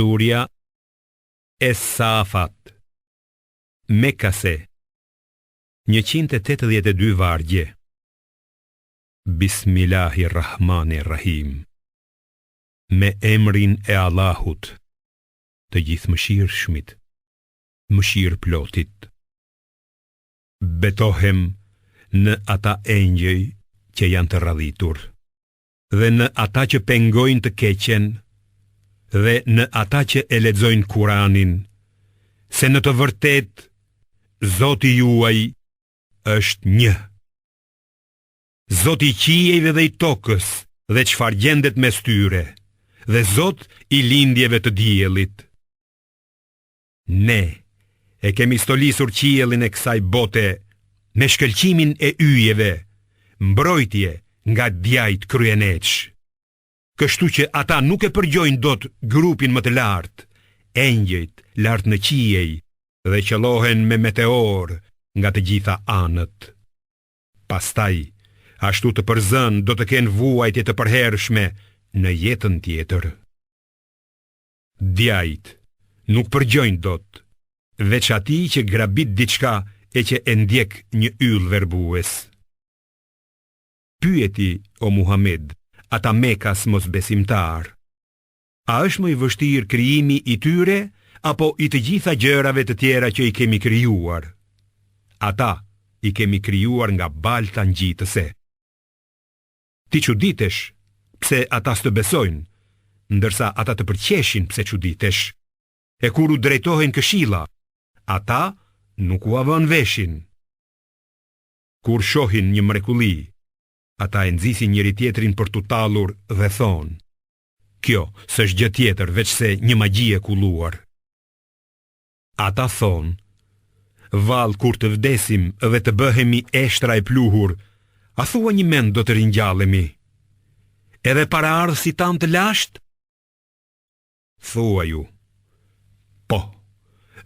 Surja Es-Safat, Mekase, 182 vargje. Bismillahirrahmanirrahim. Me emrin e Allahut, të gjithëmëshirshmit, mëshirëplotit. Betohem në ata engjëj që janë të radhitur, dhe në ata që pengojnë të keqen, dhe në ata që e lexojnë Kuranin, se në të vërtet Zoti juaj është një. Zoti i qiejve dhe i tokës dhe çfarë gjendet mes tyre, dhe Zot i lindjeve të diellit. Ne e kemi stolisur qiellin e kësaj bote me shkëlqimin e yjeve, mbrojtje nga djajt kryeneç. Kështu që ata nuk e përgjojnë dot grupin më të lartë, engjëjt lart në qiej, dhe qëllohen me meteor nga të gjitha anët. Pastaj, ashtu të përzën do të kenë vuajtje të përhershme në jetën tjetër. Djajt nuk përgjojnë dot, veç atij që grabit diçka e që e ndjek një yll verbues. Pyeti, o Muhammed, ata Mekas mos besimtar, a është më i vështirë krijimi i tyre, apo i të gjitha gjërave të tjera që i kemi krijuar? Ata i kemi krijuar nga balta ngjitëse. Ti çuditesh pse ata s'të besojnë, ndërsa ata të përqeshin pse çuditesh. E kur u drejtohen këshilla, ata nuk u avën veshin. Kur shohin një mrekulli, ata e nxisin njëri tjetrin për t'u tallur dhe thonë: kjo s'është gjë tjetër veç se një magji e kulluar. Ata thonë: vallë, kur të vdesim dhe të bëhemi eshtra e pluhur, a thua një mend do të ringjallemi? Edhe para ardhësit tan të lasht? Thua ju: po,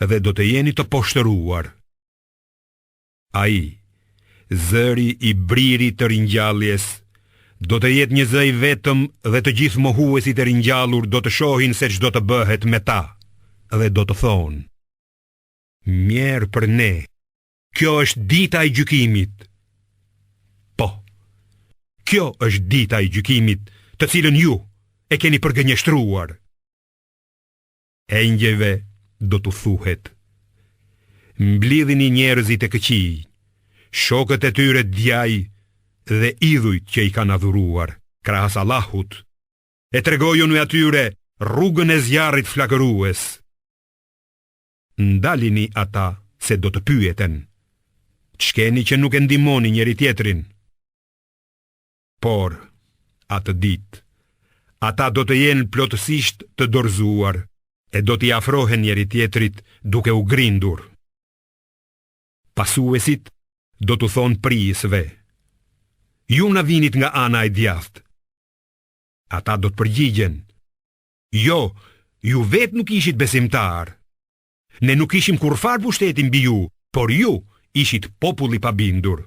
dhe do të jeni të poshtëruar. Ai, zëri i briri të ringjalljes, do të jetë një zë i vetëm dhe të gjithë mohuesit e ringjallur do të shohin se ç'do të bëhet me ta, dhe do të thonë: mjerë për ne, kjo është dita e gjykimit. Po, kjo është dita e gjykimit, të cilën ju e keni përgënjeshtruar. Engjëjve do t'u thuhet: mblidhini njerëzit e këqij, shokët e tyre djaj dhe idhujt që i kanë adhuruar krahas Allahut, e tregojuni atyre rrugën e zjarrit flakërues. Ndalini ata se do të pyeten: ç'keni që nuk e ndihmoni njëri tjetrin? Por atë ditë ata do të jenë plotësisht të dorëzuar e do t'i afrohen njëri tjetrit duke u grindur. Pasuesit do t'u thonë prisëve: ju na vinit nga ana e djathtë. Ata do të përgjigjen: jo, ju vetë nuk ishit besimtar. Ne nuk ishim kurfar pushtetin mbi ju, por ju ishit popull i pabindur.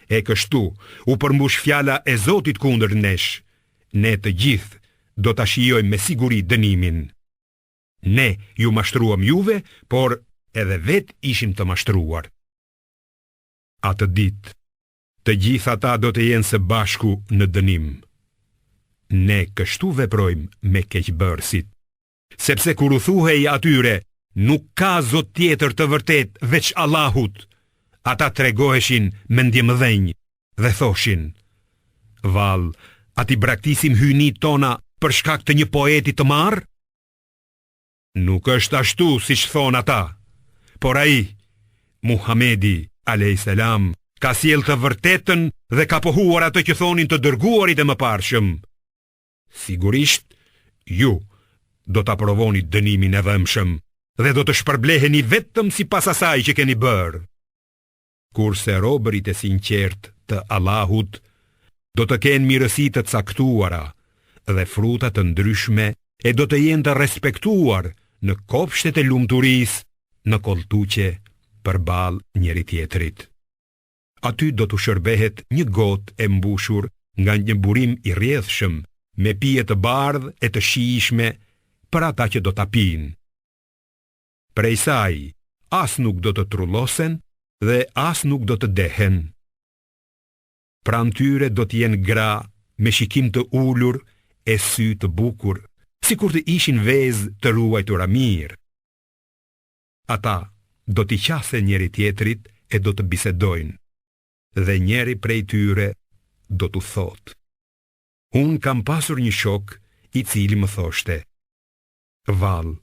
E kështu u përmbush fjala e Zotit kundër nesh: ne të gjithë do ta shijojmë me siguri dënimin. Ne ju mashtruam juve, por edhe vetë ishim të mashtruar. Atë ditë, të gjithë ata do të jenë së bashku në dënim. Ne kështu veprojmë me keqbërësit, sepse kur u thuhej atyre: nuk ka Zot tjetër të vërtet veç Allahut, ata tregoheshin me ndjemëdhenj dhe thoshin: vallë, a ti braktisim hynit tona për shkak të një poeti të marr? Nuk është ashtu siç thon ata, por ai, Muhamedi alayhis salam, ka sjell të vërtetën dhe ka pohuar atë që thonin të dërguarit e mëparshëm. Sigurisht, ju do ta provoni dënimin e dhëmshëm dhe do të shpërbleheni vetëm sipas asaj që keni bërë. Kurse robërit e sinqert të Allahut do të kenë mirësi të caktuara dhe fruta të ndryshme e do të jenë të respektuar në kopshtet e lumturisë, në kolltuqe përballë njëri tjetrit. Aty do të shërbehet një gotë e mbushur nga një burim i rrjedhshëm, me pije të bardhë e të shijshme, për ata që do ta pinë. Prej saj, as nuk do të trullosen dhe as nuk do të dehen. Pranë tyre do të jenë gra me shikim të ulur e sy të bukur, sikur të ishin vezë të ruajtura mirë. Ata do t'i qase njeri tjetrit e do të bisedojnë, dhe njeri prej tyre do t'u thotë: unë kam pasur një shok i cili më thoshte: vallë,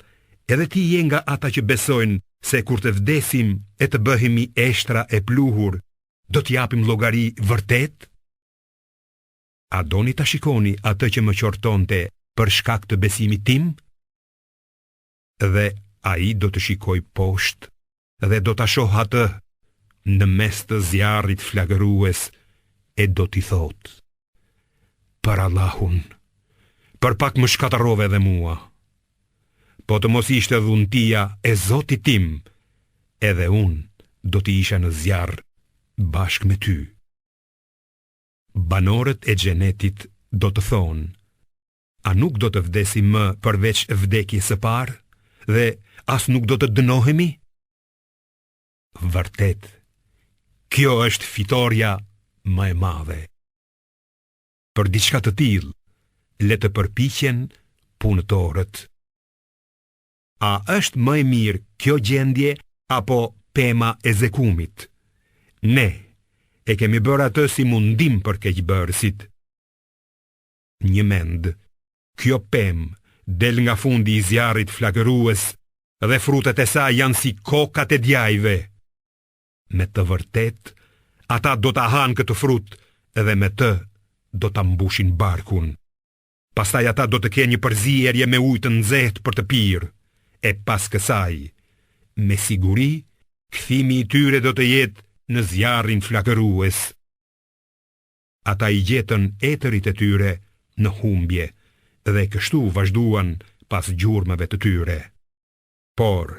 edhe ti je nga ata që besojnë se kur të vdesim e të bëhemi eshtra e pluhur, do t'japim llogari vërtet? A doni ta shikoni atë që më qortonte për shkak të besimit tim? Dhe ai do të shikoj poshtë dhe do ta shoh atë në mes të zjarrit flagërues e do t'i thotë: për Allahun, për pak më shkatërrove edhe mua. Po të mos ishte dhuntia e Zotit tim, edhe unë do t'i isha në zjarr bashkë me ty. Banorët e xhenetit do të thonë: a nuk do të vdesim më përveç vdekjes së parë, dhe as nuk do të dënohemi? Vërtet, kjo është fitoria më e madhe. Për diçka të tillë, le të përpiqen punëtorët. A është më e mirë kjo gjendje apo pema e zekumit? Ne e kemi bërë atë si mundim për keqbërësit. Një mend, kjo pemë del nga fundi i zjarrit flagërues dhe frutet e saj janë si kokat e djajve. Me të vërtet, ata do ta hanë këtë frut dhe me të do ta mbushin barkun. Pastaj ata do të kenë një përzierje me ujë të nxehtë për të pirë, e pas kësaj, me siguri, kthimi i tyre do të jetë në zjarrin flagërues. Ata i gjetën etërit e tyre në humbje dhe kështu vazhduan pas gjurmëve të tyre. Por,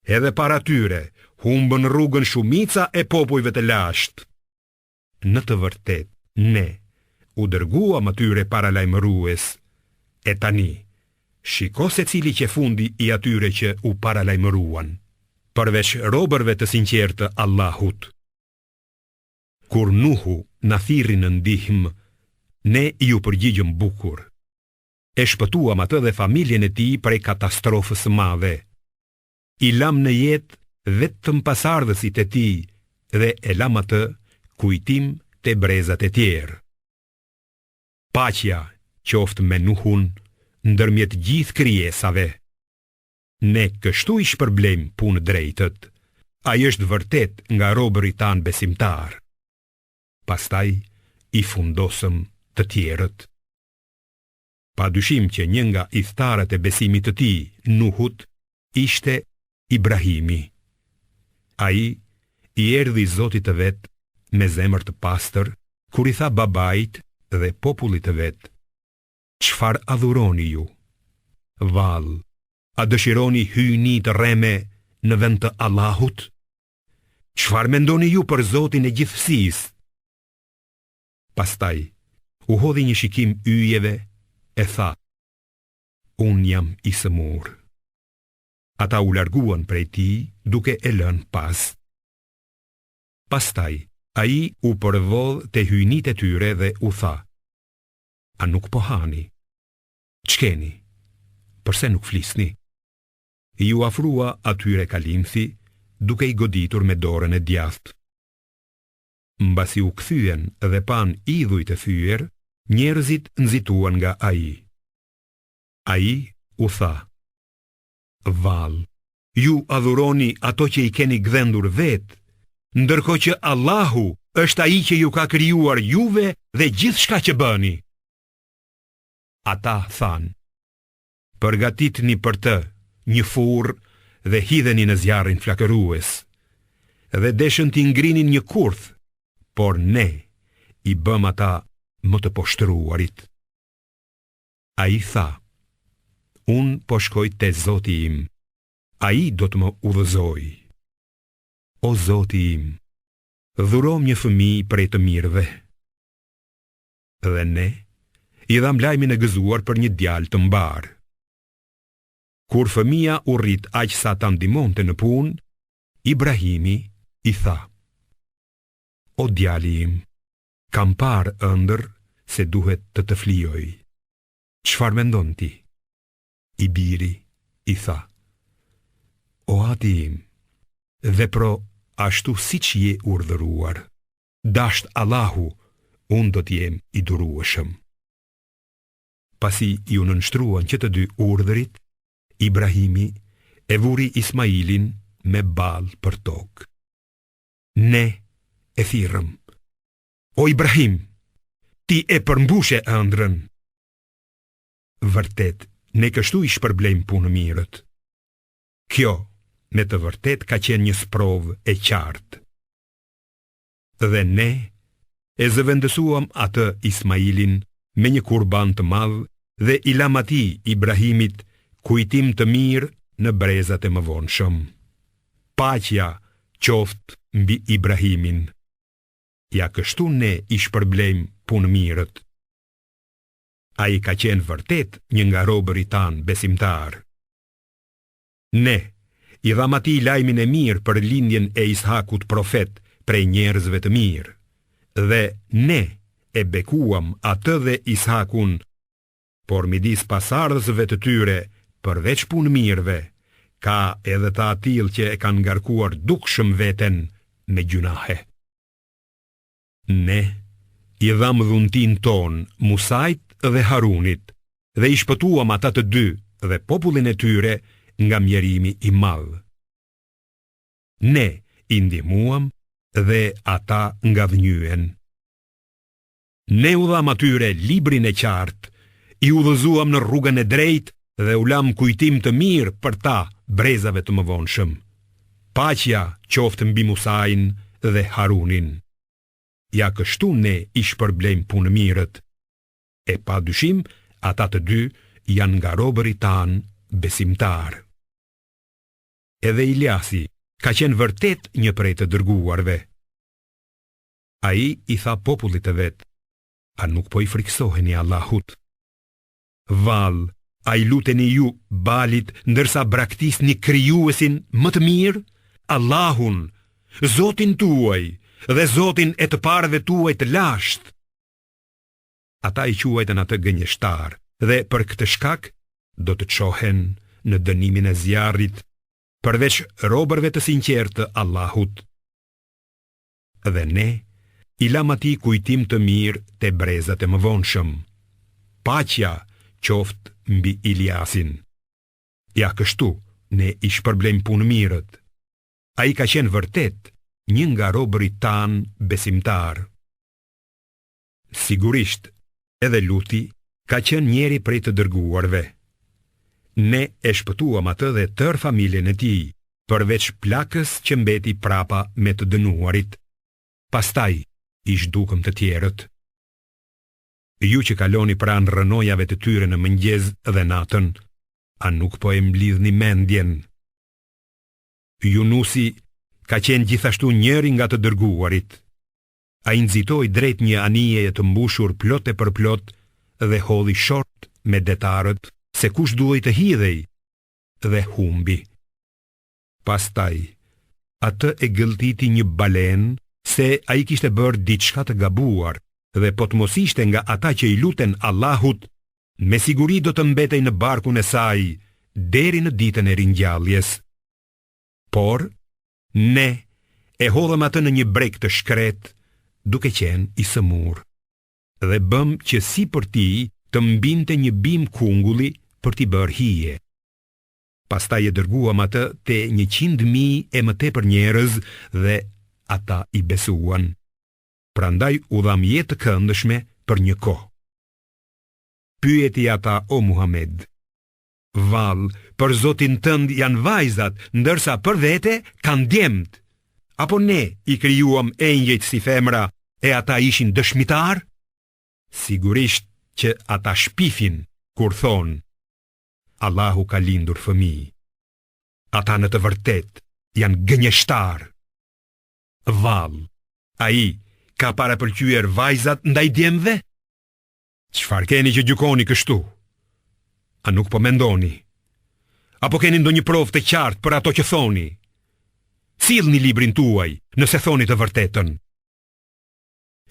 edhe para tyre, humbën rrugën shumica e popujve të lashtë. Në të vërtet, ne u dërguam atyre paralajmërues, e tani, shiko se cili që fundi i atyre që u paralajmëruan, përveç robërve të sinqertë Allahut. Kur Nuhu na thirri në ndihmë, ne ju përgjigjëm bukur. E shpëtuam atë dhe familjen e tij prej katastrofës së madhe. I lam në jetë vetëm pasardhësit e tij dhe e lam atë kujtim te brezat e tjerë. Paqja qoftë me Nuhun ndërmjet gjithë krijesave. Ne kështu i shpërblejmë punë drejtët. Ai është vërtet nga robëri tan besimtar. Pastaj i fundosëm të tjerët. Pa dyshim që një nga idhtarët e besimit të tij, Nuhut, ishte Ibrahimi. Ai i erdhi Zotit të vet me zemër të pastër, kur i tha babait dhe popullit të vet: çfarë adhuroni ju? Vallë, a dëshironi hyjni të rreme në vend të Allahut? Çfarë mendoni ju për Zotin e gjithësisë? Pastaj u hodhi një shikim yjeve e tha: unë jam i sëmur. Ata u larguan prej tij duke e lënë pas. Pastaj ai u përvodh te hyjnit e tyre dhe u tha: a nuk po hani? Ç'keni? Përse nuk flisni? I u afrua atyre kalimthi, duke i goditur me dorën e djathtë. Mbasi u kthyen dhe pan idhujt e thyer, njerëzit nxituan nga ai. Ai u tha: vallë, ju adhuroni ato që i keni gdhendur vetë, ndërkohë që Allahu është ai që ju ka krijuar juve dhe gjithçka që bëni. Ata thanë: përgatitni për të një furrë dhe hidheni në zjarrin flakërues, dhe deshën t'i ngrinin një kurth, por ne i bëm ata më të poshtruarit. Ai tha: unë po shkoj te Zoti im, ai do të më udhëzoj. O Zoti im, dhurom një fëmijë prej të mirëve. Dhe ne i dham lajmin e gëzuar për një djalë të mbar. Kur fëmia u rrit aq sa ta ndihmonte në punë, Ibrahimi i tha: "O djali im, kam parë ëndër se duhet të flijoj. Çfarë mendon ti?" I biri i tha: "O ati im, vepro ashtu siç je urdhëruar. Dasht Allahu, unë do t'jem i durueshëm." Pasi ju nënshtruan që të dy urdhërit, Ibrahimi e vuri Ismailin me balë për tokë. Ne e thirrëm: "O Ibrahim, ti e përmbushe ëndrrën." Vërtet, ne kështu i shpërblejmë punë mirët. Kjo, me të vërtet, ka qenë një sprovë e qartë. Dhe ne e zëvendësuam atë Ismailin me një kurban të madh dhe i lam atij Ibrahimit kujtim të mirë në brezat e mëvonshëm. Paqja qoftë mbi Ibrahimin. Ja kështu ne i shpërblejmë punë mirët. Ai ka qenë vërtet një nga robërit tanë besimtar. Ne i dham atij lajmin e mirë për lindjen e Ishakut profet prej njerëzve të mirë, dhe ne e bekuam atë dhe Ishakun, por midis pasardhësve të tyre, përveç punë mirëve, ka edhe të atill që e kanë ngarkuar dukshëm veten me gjunahe. Ne i dham dhuntin ton Musait dhe Harunit dhe i shpëtuam ata të dy dhe popullin e tyre nga mjerimi i madh. Ne i ndihmuam dhe ata nga dhënyen. Ne u dham atyre librin e qartë, i udhëzuam në rrugën e drejtë dhe u lam kujtim të mirë për ta brezave të mëvonshëm. Paqja qoftë mbi Musain dhe Harunin. Ja kështu ne i shpërblejmë punë mirët. E pa dyshim, ata të dy janë nga robërit tanë besimtar. Edhe Iliasi ka qenë vërtet një prej të dërguarve. Ai i tha popullit të vet: "A nuk po i friksoheni Allahut? Vallë, a i luteni ju Balit ndërsa braktisni krijuesin më të mirë, Allahun, Zotin tuaj dhe Zotin e të parëve tuaj të lashtë?" Ata i quajtën atë gënjeshtar dhe për këtë shkak do të çohen në dënimin e zjarrit, përveç robërve të sinqertë të Allahut. Dhe ne i lam atij kujtim të mirë te brezat e mëvonshëm. Paqja qoftë mbi Iliasin. Ja kështu ne i shpërblejmë punë mirët. Ai ka qenë vërtet një nga robërit tanë besimtar. Sigurisht, edhe Luti ka qenë njeri prej të dërguarve. Ne e shpëtuam atë dhe tërë familjen e tij, përveç plakës që mbeti prapa me të dënuarit. Pastaj i zhdukëm të tjerët. Ju që kaloni pranë rënojave të tyre në mëngjes dhe natën, a nuk po e mblidhni mendjen? Yunusi ka qenë gjithashtu njëri nga të dërguarit. Ai nxitoi drejt një anije të mbushur plot e përplot dhe hodhi short me detarët se kush duhej të hidhej dhe humbi. Pastaj atë e gëlltiti një balen se ai kishte bërë diçka të gabuar dhe po të mos ishte nga ata që i luten Allahut, me siguri do të mbetej në barkun e saj deri në ditën e ringjalljes. Por ne e hodhëm atë në një breg të shkret, duke qenë i sëmur, dhe bëm që si për ti të mbinte një bim kungulli për t'i bërë hije. Pastaj e dërguam atë te 100.000 e më tepër njerëz dhe ata i besuan. Prandaj u dham jetë të këndshme për një kohë. Pyeti ata: "O Muhammed, vallë, për Zotin tënd janë vajzat, ndërsa për vete kanë djemt. Apo ne i krijuam engjëjt si femra e ata ishin dëshmitar?" Sigurisht që ata shpifin kur thonë: "Allahu ka lindur fëmijë." Ata në të vërtet janë gënjeshtar. Vallë, ai ka parapëlqyer vajzat ndaj djemve? Çfarë keni që gjykoni kështu? A nuk po mendoni? Apo keni ndonjë provë të qartë për ato që thoni? Sillni librin tuaj, nëse thoni të vërtetën.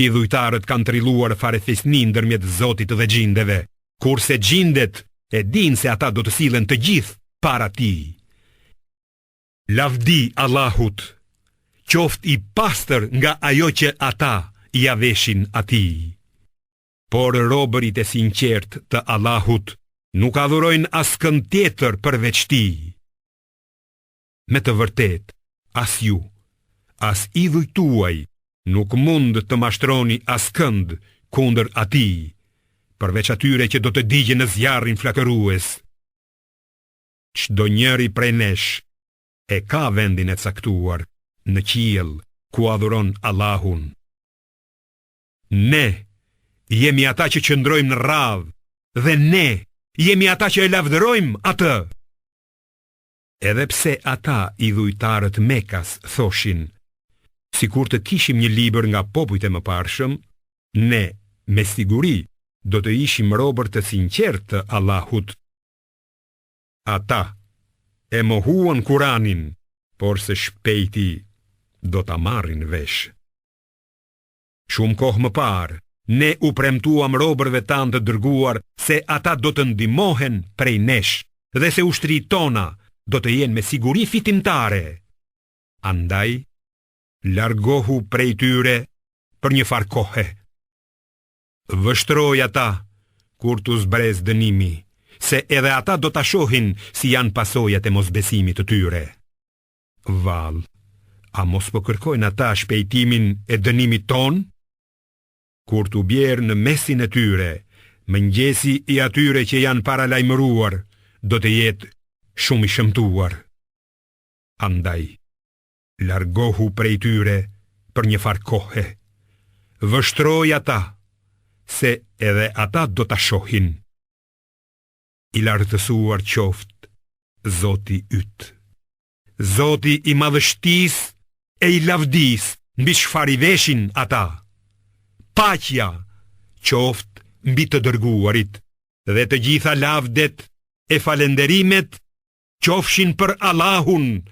Idhujtarët kanë trilluar farefisni ndërmjet Zotit dhe gjindeve, kurse gjindet e dinë se ata do të sillen të gjithë para tij. Lavdi Allahut, qoft i pastër nga ajo që ata ja veshin atij. Por robërit e sinqert të Allahut nuk adhurojnë askën tjetër përveç tij. Me të vërtet, as ju, as idhujt tuaj nuk mund të mashtroni askënd kundër atij, përveç atyre që do të digjen në zjarrin flakërues. Çdo njeri prej nesh e ka vendin e caktuar në qiell ku adhuron Allahun. Ne jemi ata që qëndrojmë në radhë dhe ne jemi ata që e lavdërojmë atë. Edhe pse ata idhujtarët Mekas thoshin, sikur të kishim një libër nga popujt e mëparshëm, ne me siguri do të ishim robër të sinqertë të Allahut. Ata e mohuan Kuranin, por së shpejti do ta marrin vesh. Shumë kohë më parë, ne u premtuam robërve tanë të dërguar se ata do të ndihmohen prej nesh dhe se ushtrit tona do të jenë me siguri fitimtare. Andaj, largohu prej tyre për një farë kohe. Vështroj ata kur t'u zbrez dënimi, se edhe ata do ta shohin si janë pasojat e mosbesimit të tyre. Vallë, a mos po kërkojnë ata shpejtimin e dënimit ton? Kur t'u bjerë në mesin e tyre, mëngjesi i atyre që janë paralajmëruar do të jetë shumë i shëmtuar. Andaj, largohu prej tyre për një farë kohe. Vështroj ata, se edhe ata do ta shohin. I lartësuar qoftë Zoti yt, Zoti i madhështisë e i lavdisë, mbi çfarë i veshin ata. Paqja qoftë mbi të dërguarit dhe të gjitha lavdet e falenderimet qofshin për Allahun,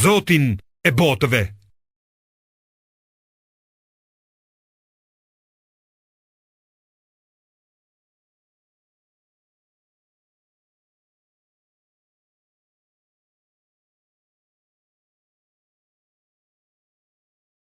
Zotin e botëve.